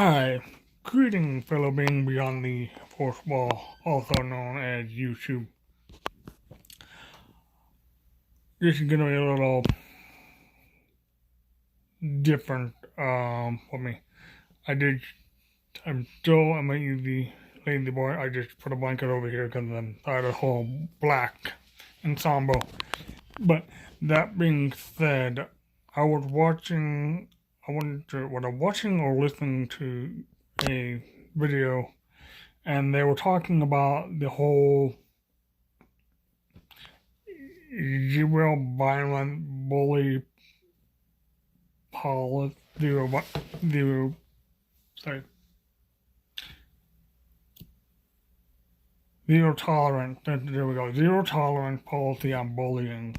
Hi, greeting fellow being beyond the fourth wall, also known as YouTube. This is gonna be a little different for me. I'm still a easy lazy boy. I just put a blanket over here because I'm tired of the whole black ensemble. But that being said, I was watching or listening to a video, and they were talking about the whole zero violent bully policy, zero, sorry, zero tolerance, there we go, zero tolerance policy on bullying.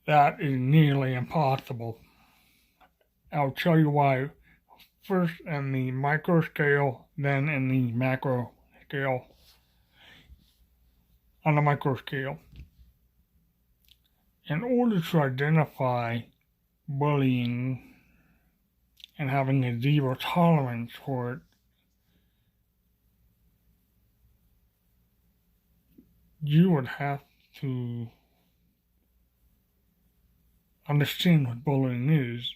That is nearly impossible. I'll tell you why. First in the micro scale, then in the macro scale. On the micro scale, in order to identify bullying and having a zero tolerance for it, you would have to understand what bullying is.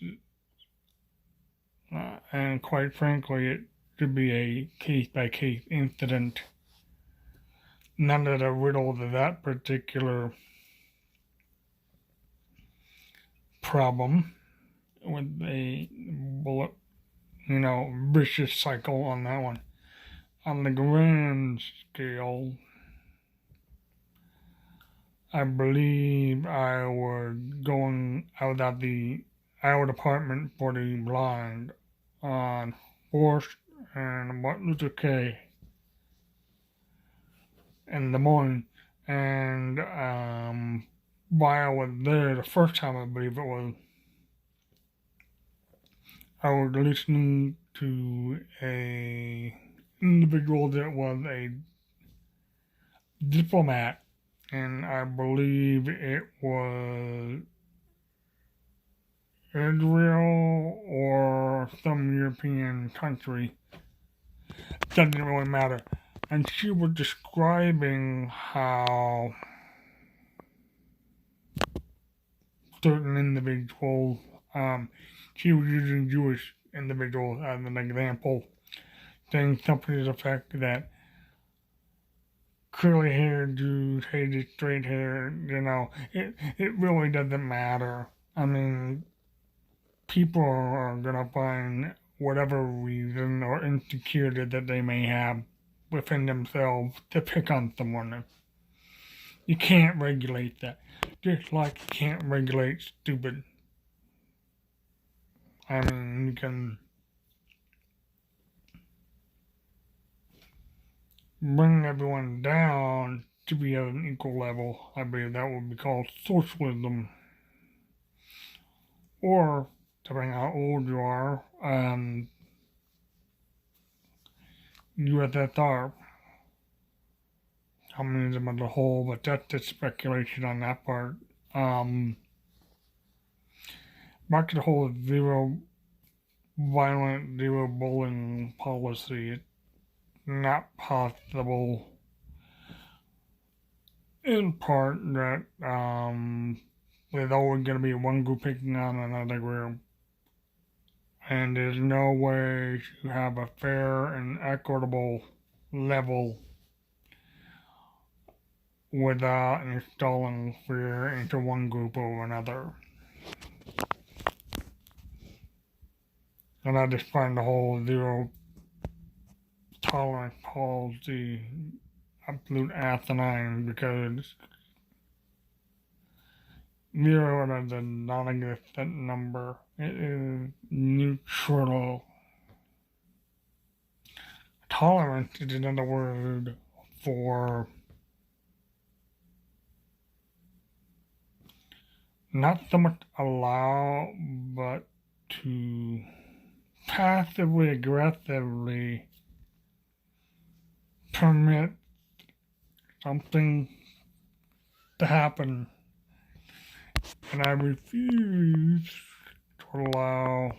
And quite frankly, it should be a case-by-case incident. None of the riddles of that particular problem with a vicious cycle on that one. On the grand scale, I believe I was at the Iowa Department for the Blind on 4th and Martin Luther King in the morning. And while I was there the first time, I believe it was, I was listening to a individual that was a diplomat, and I believe it was Israel or some European country. Doesn't really matter. And she was describing how certain individuals, she was using Jewish individuals as an example, saying something to the effect that curly haired Jews hated straight hair, it really doesn't matter. I mean, people are gonna find whatever reason or insecurity that they may have within themselves to pick on someone. You can't regulate that. Just like you can't regulate stupid. I mean, you can bring everyone down to be at an equal level. I believe that would be called socialism. Or, depending on how old you are, USSR. Communism as a whole, but that's just speculation on that part. Back to the whole zero violent, zero bullying policy. It's not possible, in part that there's always going to be one group picking on another group, and there's no way to have a fair and equitable level without installing fear into one group over another. And I just find the whole zero tolerance policy absolute asinine, because zero is a non-existent number. It is neutral. Tolerance is another word for not so much allow, but to passively aggressively permit something to happen. And I refuse to allow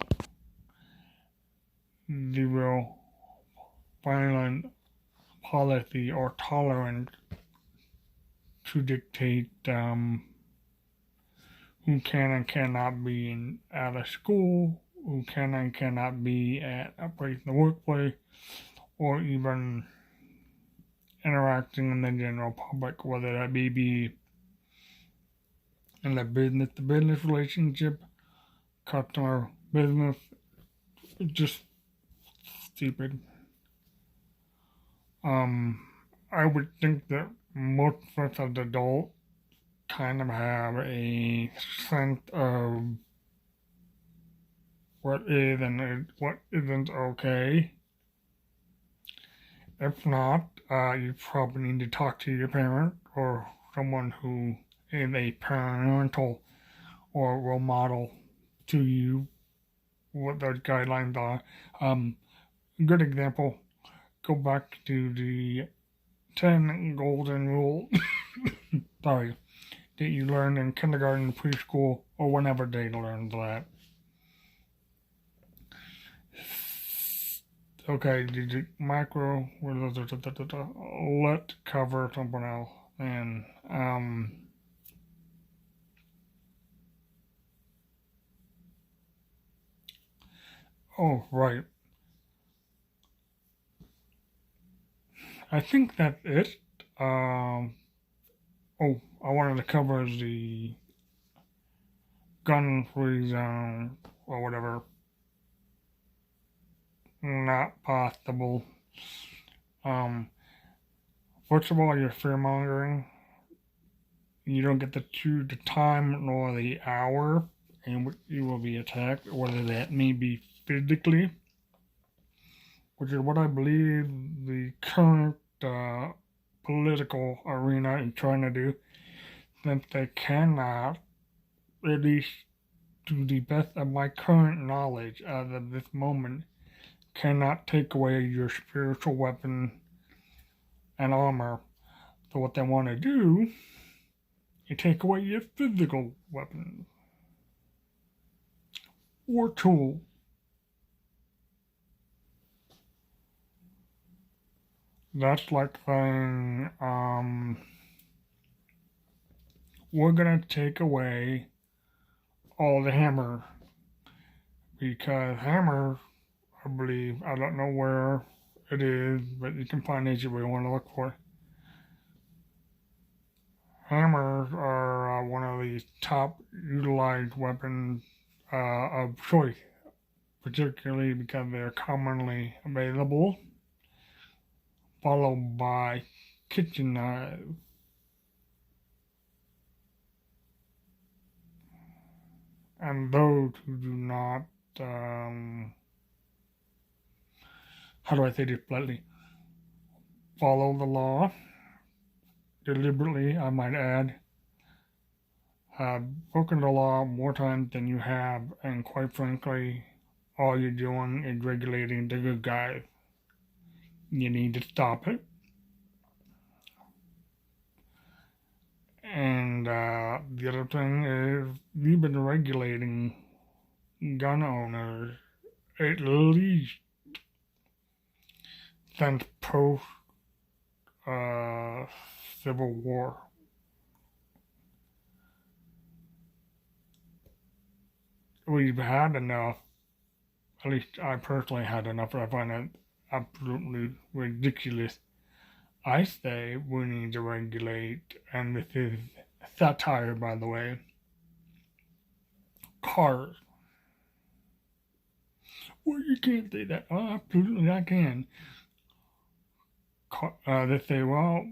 the real violent policy or tolerance to dictate who can and cannot be at a school, who can and cannot be at a place in the workplace, or even interacting in the general public, whether that be in a business to business relationship, customer business, just stupid. I would think that most of us as adults kind of have a sense of what is and what isn't okay. If not, you probably need to talk to your parent or someone who is a parental or role model to you what those guidelines are. Good example, go back to the 10 golden rules sorry, that you learned in kindergarten, preschool, or whenever they learned that. Okay, the macro, let cover something else. And, oh, right. I think that's it. Oh, I wanted to cover the gun-free zone or whatever. Not possible. First of all, you're fear-mongering. You don't get to choose the time nor the hour in which you will be attacked, whether that may be physically, which is what I believe the current political arena is trying to do, since they cannot, at least to the best of my current knowledge as of this moment, cannot take away your spiritual weapon and armor. So what they want to do is take away your physical weapon or tool. That's like saying, we're gonna take away all the hammer, because hammer, I believe, I don't know where it is, but you can find it if you want to look for it. Hammers are one of the top utilized weapons of choice, particularly because they're commonly available, followed by kitchen knives. And those who do not, how do I say this politely, follow the law, deliberately, I might add, have broken the law more times than you have, and quite frankly, all you're doing is regulating the good guys. You need to stop it. And the other thing is, you've been regulating gun owners at least since post Civil War. We've had enough, at least I personally had enough, I find it absolutely ridiculous. I say we need to regulate, and this is satire, by the way, cars. Well, you can't say that. Oh, absolutely, I can. They say, well,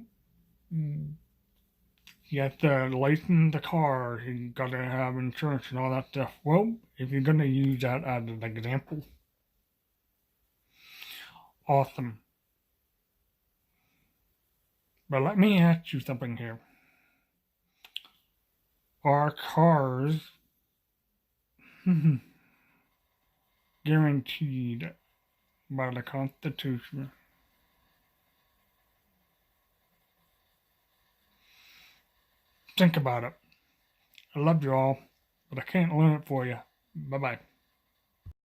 you have to license the car, you gotta have insurance and all that stuff. Well, if you're gonna use that as an example, awesome. But let me ask you something here. Are cars guaranteed by the Constitution? Think about it. I love you all, but I can't learn it for you. Bye-bye.